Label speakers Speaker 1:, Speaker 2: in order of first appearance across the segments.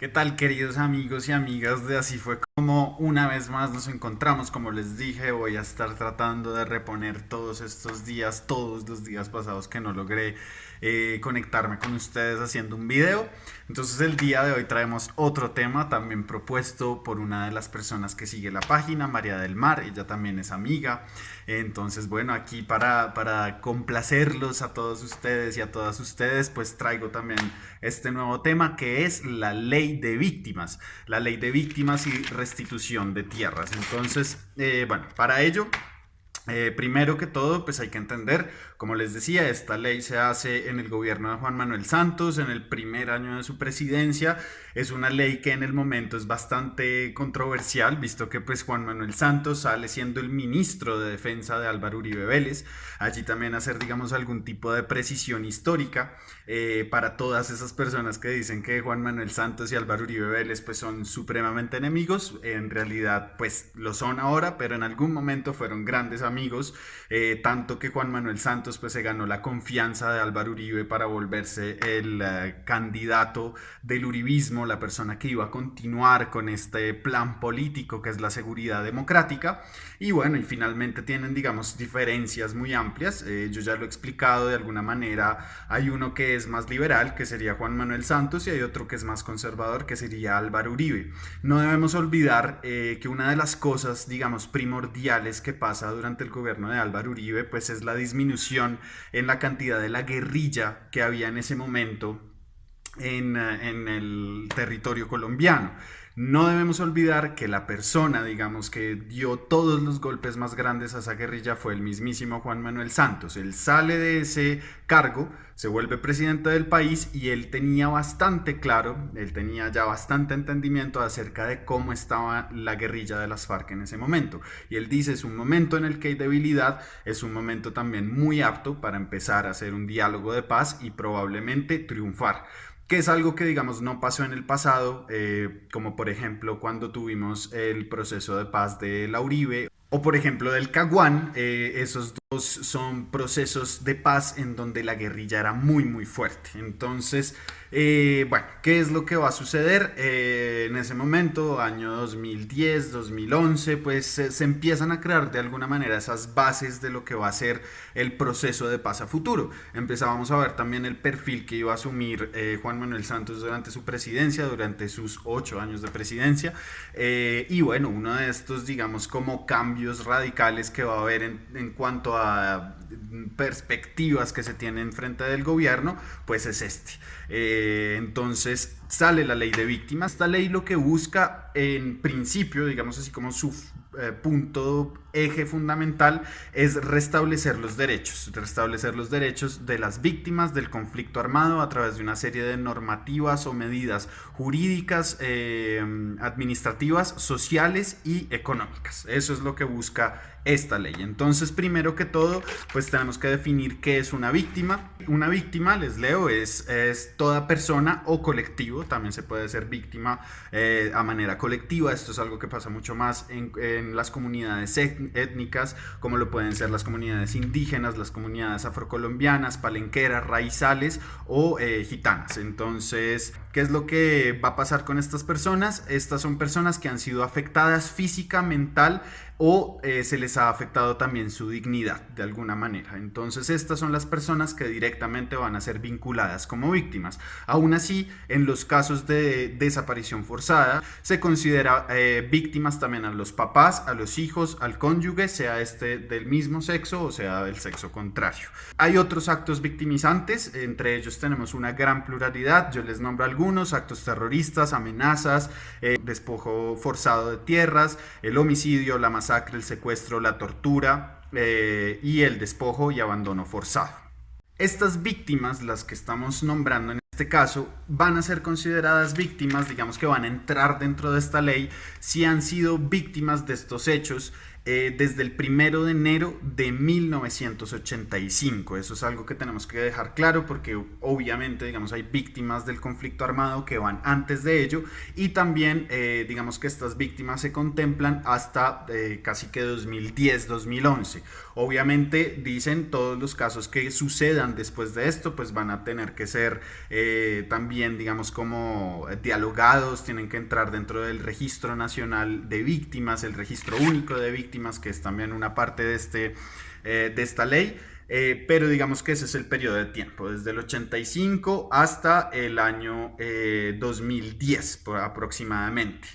Speaker 1: ¿Qué tal, queridos amigos y amigas de Así fue como una vez más nos encontramos? Como les dije, voy a estar tratando de reponer todos estos días, todos los días pasados que no logré conectarme con ustedes haciendo un video. Entonces el día de hoy traemos otro tema también propuesto por una de las personas que sigue la página, María del Mar. Ella también es amiga. Entonces, bueno, aquí para complacerlos a todos ustedes y a todas ustedes, pues traigo también este nuevo tema que es la ley de víctimas. La ley de víctimas y restitución de tierras. Entonces, bueno, para ello primero que todo, pues hay que entender, como les decía, esta ley se hace en el gobierno de Juan Manuel Santos, en el primer año de su presidencia. Es una ley que en el momento es bastante controversial, visto que pues Juan Manuel Santos sale siendo el ministro de Defensa de Álvaro Uribe Vélez. Allí también hacer, digamos, algún tipo de precisión histórica para todas esas personas que dicen que Juan Manuel Santos y Álvaro Uribe Vélez pues son supremamente enemigos. En realidad pues lo son ahora, pero en algún momento fueron grandes amigos, tanto que Juan Manuel Santos pues se ganó la confianza de Álvaro Uribe para volverse el candidato del uribismo, la persona que iba a continuar con este plan político que es la seguridad democrática. Y bueno, y finalmente tienen, digamos, diferencias muy amplias. Yo ya lo he explicado de alguna manera. Hay uno que es más liberal, que sería Juan Manuel Santos, y hay otro que es más conservador, que sería Álvaro Uribe. No debemos olvidar que una de las cosas, digamos, primordiales que pasa durante el gobierno de Álvaro Uribe, pues es la disminución en la cantidad de la guerrilla que había en ese momento en el territorio colombiano. No debemos olvidar que la persona, digamos, que dio todos los golpes más grandes a esa guerrilla fue el mismísimo Juan Manuel Santos. Él sale de ese cargo, se vuelve presidente del país y él tenía bastante claro, él tenía ya bastante entendimiento acerca de cómo estaba la guerrilla de las FARC en ese momento. Y él dice, es un momento en el que hay debilidad, es un momento también muy apto para empezar a hacer un diálogo de paz y probablemente triunfar, que es algo que digamos no pasó en el pasado, como por ejemplo cuando tuvimos el proceso de paz de la Uribe o por ejemplo del Caguán. Esos dos son procesos de paz en donde la guerrilla era muy fuerte. Entonces, bueno, ¿qué es lo que va a suceder? En ese momento, año 2010, 2011, pues se empiezan a crear de alguna manera esas bases de lo que va a ser el proceso de paz a futuro. Empezábamos a ver también el perfil que iba a asumir Juan Manuel Santos durante su presidencia, durante sus 8 años de presidencia. Y bueno, uno de estos, digamos, como cambios radicales que va a haber en cuanto a perspectivas que se tienen frente del gobierno, pues es este. Entonces sale la ley de víctimas. Esta ley lo que busca en principio, digamos así como su punto eje fundamental, es restablecer los derechos de las víctimas del conflicto armado a través de una serie de normativas o medidas jurídicas, administrativas, sociales y económicas. Eso es lo que busca esta ley. Entonces, primero que todo, pues tenemos que definir qué es una víctima. Una víctima, les leo, es toda persona o colectivo. También se puede ser víctima a manera colectiva. Esto es algo que pasa mucho más en las comunidades étnicas, como lo pueden ser las comunidades indígenas, las comunidades afrocolombianas, palenqueras, raizales o gitanas. Entonces, ¿qué es lo que va a pasar con estas personas? Estas son personas que han sido afectadas física, mental o se les ha afectado también su dignidad de alguna manera. Entonces estas son las personas que directamente van a ser vinculadas como víctimas. Aún así, en los casos de desaparición forzada, se considera víctimas también a los papás, a los hijos, al cónyuge, sea este del mismo sexo o sea del sexo contrario. Hay otros actos victimizantes, entre ellos tenemos una gran pluralidad. Yo les nombro algunos: actos terroristas, amenazas, despojo forzado de tierras, el homicidio, la masacre, el secuestro, la tortura y el despojo y abandono forzado. Estas víctimas, las que estamos nombrando en este caso, van a ser consideradas víctimas, digamos que van a entrar dentro de esta ley si han sido víctimas de estos hechos desde el 1 de enero de 1985. Eso es algo que tenemos que dejar claro porque obviamente, digamos, hay víctimas del conflicto armado que van antes de ello y también, digamos que estas víctimas se contemplan hasta casi que 2010-2011. Obviamente, dicen, todos los casos que sucedan después de esto, pues van a tener que ser también, digamos, como dialogados, tienen que entrar dentro del registro nacional de víctimas, el registro único de víctimas, que es también una parte de esta ley. Pero digamos que ese es el periodo de tiempo, desde el 85 hasta el año 2010 aproximadamente.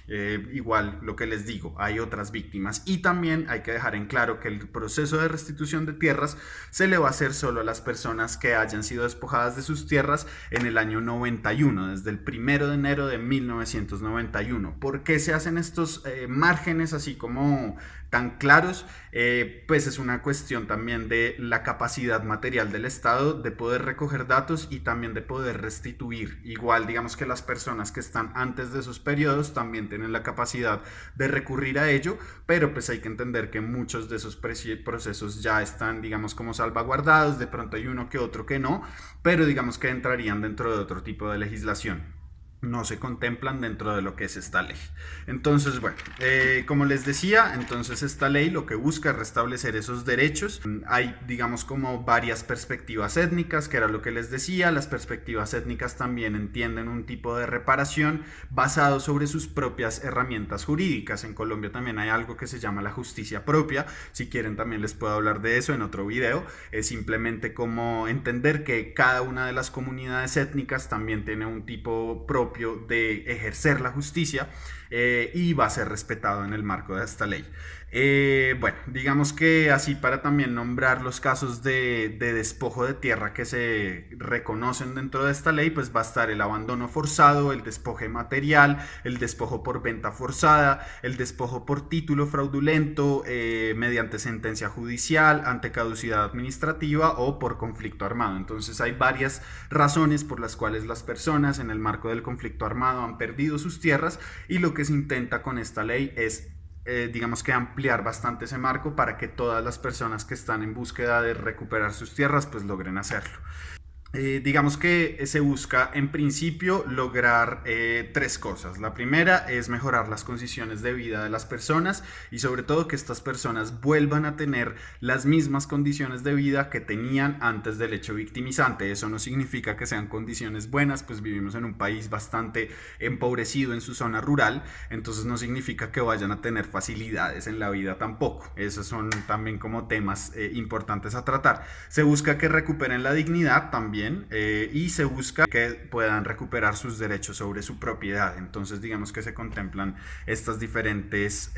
Speaker 1: Igual lo que les digo, hay otras víctimas y también hay que dejar en claro que el proceso de restitución de tierras se le va a hacer solo a las personas que hayan sido despojadas de sus tierras en el año 91, desde el 1 de enero de 1991. ¿Por qué se hacen estos márgenes así como tan claros? Pues es una cuestión también de la capacidad material del Estado de poder recoger datos y también de poder restituir. Igual, digamos que las personas que están antes de esos periodos también tienen la capacidad de recurrir a ello, pero pues hay que entender que muchos de esos procesos ya están, digamos, como salvaguardados. De pronto hay uno que otro que no, pero digamos que entrarían dentro de otro tipo de legislación, no se contemplan dentro de lo que es esta ley. Entonces, bueno, como les decía, entonces esta ley lo que busca es restablecer esos derechos. Hay, digamos, como varias perspectivas étnicas, que era lo que les decía. Las perspectivas étnicas también entienden un tipo de reparación basado sobre sus propias herramientas jurídicas. En Colombia también hay algo que se llama la justicia propia. Si quieren también les puedo hablar de eso en otro video. Es simplemente como entender que cada una de las comunidades étnicas también tiene un tipo propio de ejercer la justicia y va a ser respetado en el marco de esta ley. Bueno, digamos que así para también nombrar los casos de despojo de tierra que se reconocen dentro de esta ley, pues va a estar el abandono forzado, el despojo material, el despojo por venta forzada, el despojo por título fraudulento, mediante sentencia judicial, ante caducidad administrativa o por conflicto armado. Entonces hay varias razones por las cuales las personas en el marco del conflicto armado han perdido sus tierras y lo que se intenta con esta ley es digamos que ampliar bastante ese marco para que todas las personas que están en búsqueda de recuperar sus tierras pues logren hacerlo. Digamos que se busca en principio lograr tres cosas. La primera es mejorar las condiciones de vida de las personas y sobre todo que estas personas vuelvan a tener las mismas condiciones de vida que tenían antes del hecho victimizante. Eso no significa que sean condiciones buenas, pues vivimos en un país bastante empobrecido en su zona rural, entonces no significa que vayan a tener facilidades en la vida tampoco. Esos son también como temas importantes a tratar. Se busca que recuperen la dignidad también. Y se busca que puedan recuperar sus derechos sobre su propiedad. Entonces digamos que se contemplan estas diferentes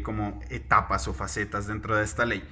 Speaker 1: como etapas o facetas dentro de esta ley.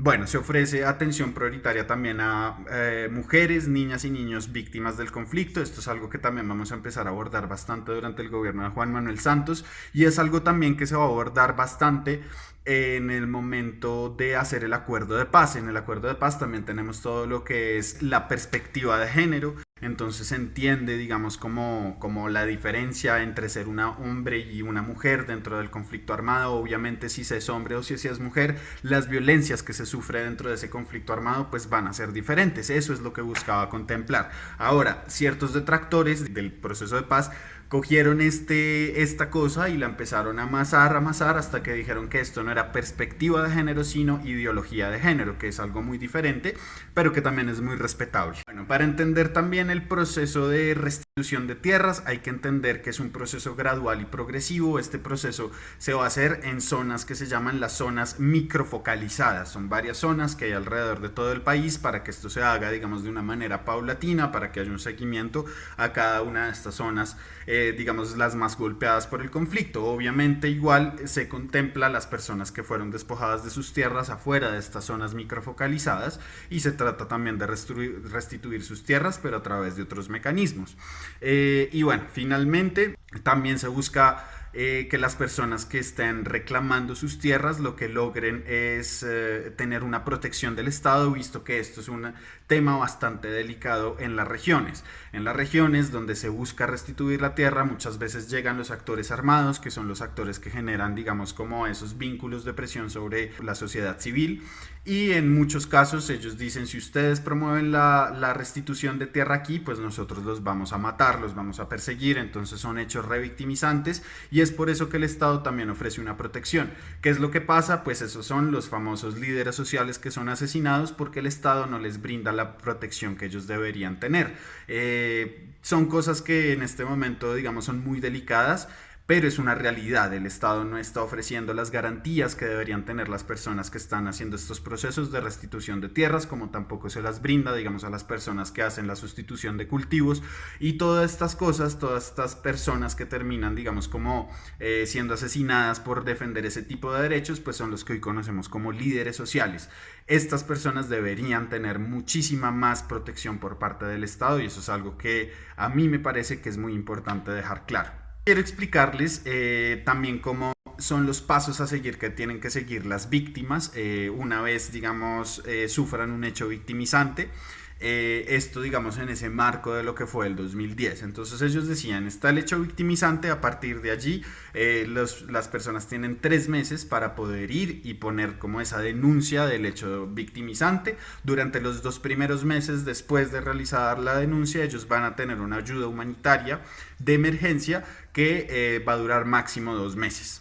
Speaker 1: Bueno, se ofrece atención prioritaria también a mujeres, niñas y niños víctimas del conflicto. Esto es algo que también vamos a empezar a abordar bastante durante el gobierno de Juan Manuel Santos y es algo también que se va a abordar bastante en el momento de hacer el acuerdo de paz. En el acuerdo de paz también tenemos todo lo que es la perspectiva de género. Entonces se entiende, digamos, como la diferencia entre ser un hombre y una mujer dentro del conflicto armado. Obviamente si se es hombre o si se es mujer, las violencias que se sufre dentro de ese conflicto armado pues van a ser diferentes. Eso es lo que buscaba contemplar. Ahora, ciertos detractores del proceso de paz cogieron esta cosa y la empezaron a amasar hasta que dijeron que esto no era perspectiva de género sino ideología de género, que es algo muy diferente pero que también es muy respetable. Bueno, para entender también el proceso de restitución de tierras hay que entender que es un proceso gradual y progresivo. Este proceso se va a hacer en zonas que se llaman las zonas microfocalizadas. Son varias zonas que hay alrededor de todo el país para que esto se haga, digamos, de una manera paulatina, para que haya un seguimiento a cada una de estas zonas, digamos, las más golpeadas por el conflicto. Obviamente igual se contempla las personas que fueron despojadas de sus tierras afuera de estas zonas microfocalizadas y se trata también de restituir sus tierras pero a través de otros mecanismos. Y bueno, finalmente También se busca que las personas que estén reclamando sus tierras lo que logren es tener una protección del Estado, visto que esto es un tema bastante delicado en las regiones. En las regiones donde se busca restituir la tierra, muchas veces llegan los actores armados, que son los actores que generan, digamos, como esos vínculos de presión sobre la sociedad civil. Y en muchos casos ellos dicen, si ustedes promueven la restitución de tierra aquí, pues nosotros los vamos a matar, los vamos a perseguir. Entonces son hechos revictimizantes y es por eso que el Estado también ofrece una protección. ¿Qué es lo que pasa? Pues esos son los famosos líderes sociales que son asesinados porque el Estado no les brinda la protección que ellos deberían tener. Son cosas que en este momento, digamos, son muy delicadas, pero es una realidad. El Estado no está ofreciendo las garantías que deberían tener las personas que están haciendo estos procesos de restitución de tierras, como tampoco se las brinda, digamos, a las personas que hacen la sustitución de cultivos y todas estas cosas, todas estas personas que terminan, digamos, como siendo asesinadas por defender ese tipo de derechos, pues son los que hoy conocemos como líderes sociales. Estas personas deberían tener muchísima más protección por parte del Estado y eso es algo que a mí me parece que es muy importante dejar claro. Quiero explicarles también cómo son los pasos a seguir que tienen que seguir las víctimas una vez, digamos, sufran un hecho victimizante. Esto, digamos, en ese marco de lo que fue el 2010. Entonces ellos decían, está el hecho victimizante, a partir de allí las personas tienen 3 meses para poder ir y poner como esa denuncia del hecho victimizante. Durante los 2 primeros meses después de realizar la denuncia, ellos van a tener una ayuda humanitaria de emergencia que va a durar máximo 2 meses.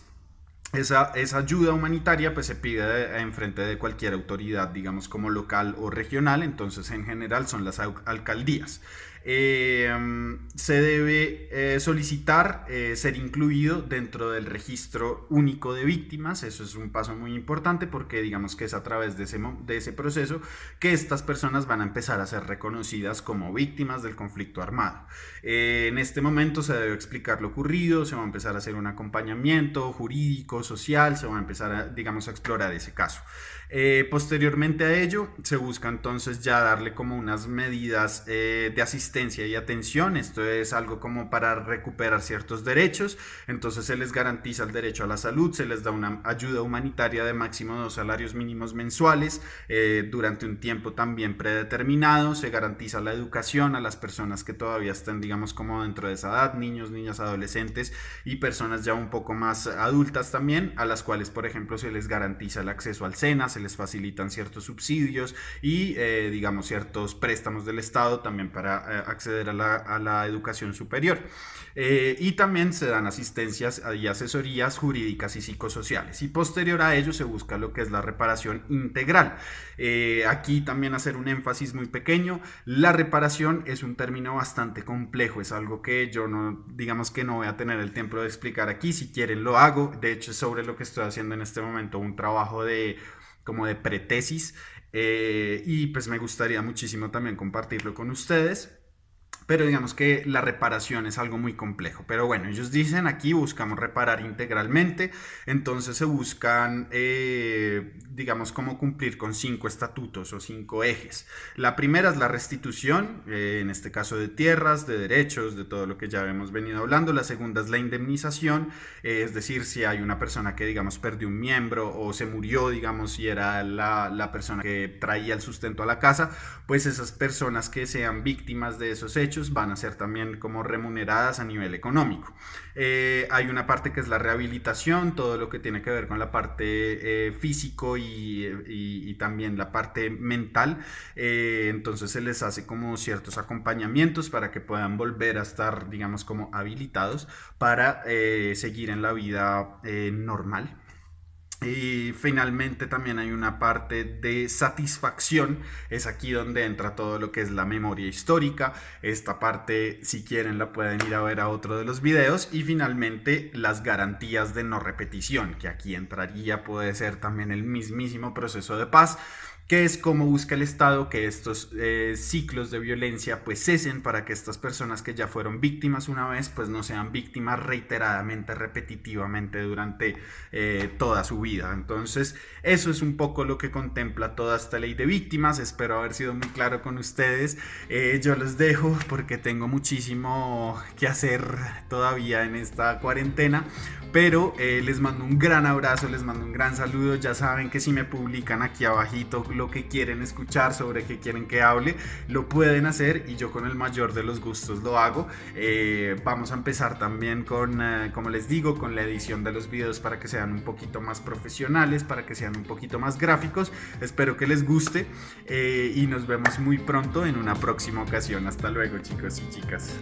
Speaker 1: Esa ayuda humanitaria pues se pide en frente de cualquier autoridad, digamos como local o regional, entonces en general son las alcaldías. Se debe solicitar ser incluido dentro del registro único de víctimas. Eso es un paso muy importante porque digamos que es a través de ese proceso que estas personas van a empezar a ser reconocidas como víctimas del conflicto armado. En este momento se debe explicar lo ocurrido, se va a empezar a hacer un acompañamiento jurídico, social, se va a empezar a, digamos, a explorar ese caso. Posteriormente a ello se busca entonces ya darle como unas medidas de asistencia y atención. Esto es algo como para recuperar ciertos derechos. Entonces se les garantiza el derecho a la salud, se les da una ayuda humanitaria de máximo 2 salarios mínimos mensuales durante un tiempo también predeterminado. Se garantiza la educación a las personas que todavía están, digamos, como dentro de esa edad, niños, niñas, adolescentes y personas ya un poco más adultas también, a las cuales por ejemplo se les garantiza el acceso al SENA, se les facilitan ciertos subsidios y digamos ciertos préstamos del Estado también para acceder a la educación superior. Y también se dan asistencias y asesorías jurídicas y psicosociales, y posterior a ello se busca lo que es la reparación integral. Aquí también hacer un énfasis muy pequeño: la reparación es un término bastante complejo, es algo que yo no, digamos que no voy a tener el tiempo de explicar aquí. Si quieren lo hago, de hecho es sobre lo que estoy haciendo en este momento un trabajo de como de pretesis, y pues me gustaría muchísimo también compartirlo con ustedes. Pero digamos que la reparación es algo muy complejo. Pero bueno, ellos dicen aquí buscamos reparar integralmente. Entonces se buscan, digamos, cómo cumplir con 5 estatutos o 5 ejes. La primera es la restitución, en este caso de tierras, de derechos, de todo lo que ya hemos venido hablando. La segunda es la indemnización, es decir, si hay una persona que, digamos, perdió un miembro o se murió, digamos, y era la persona que traía el sustento a la casa, pues esas personas que sean víctimas de esos hechos van a ser también como remuneradas a nivel económico. Hay una parte que es la rehabilitación, todo lo que tiene que ver con la parte físico y también la parte mental. Entonces se les hace como ciertos acompañamientos para que puedan volver a estar, digamos, como habilitados para seguir en la vida normal. Y finalmente también hay una parte de satisfacción, es aquí donde entra todo lo que es la memoria histórica. Esta parte, si quieren, la pueden ir a ver a otro de los videos. Y finalmente las garantías de no repetición, que aquí entraría, puede ser también el mismísimo proceso de paz, que es cómo busca el Estado que estos ciclos de violencia pues cesen, para que estas personas que ya fueron víctimas una vez pues no sean víctimas reiteradamente, repetitivamente durante toda su vida. Entonces eso es un poco lo que contempla toda esta ley de víctimas. Espero haber sido muy claro con ustedes. Yo los dejo porque tengo muchísimo que hacer todavía en esta cuarentena, pero les mando un gran abrazo, les mando un gran saludo. Ya saben que si me publican aquí abajito lo que quieren escuchar, sobre qué quieren que hable, lo pueden hacer y yo con el mayor de los gustos lo hago. Vamos a empezar también con, como les digo, con la edición de los videos para que sean un poquito más profesionales, para que sean un poquito más gráficos. Espero que les guste y nos vemos muy pronto en una próxima ocasión. Hasta luego, chicos y chicas.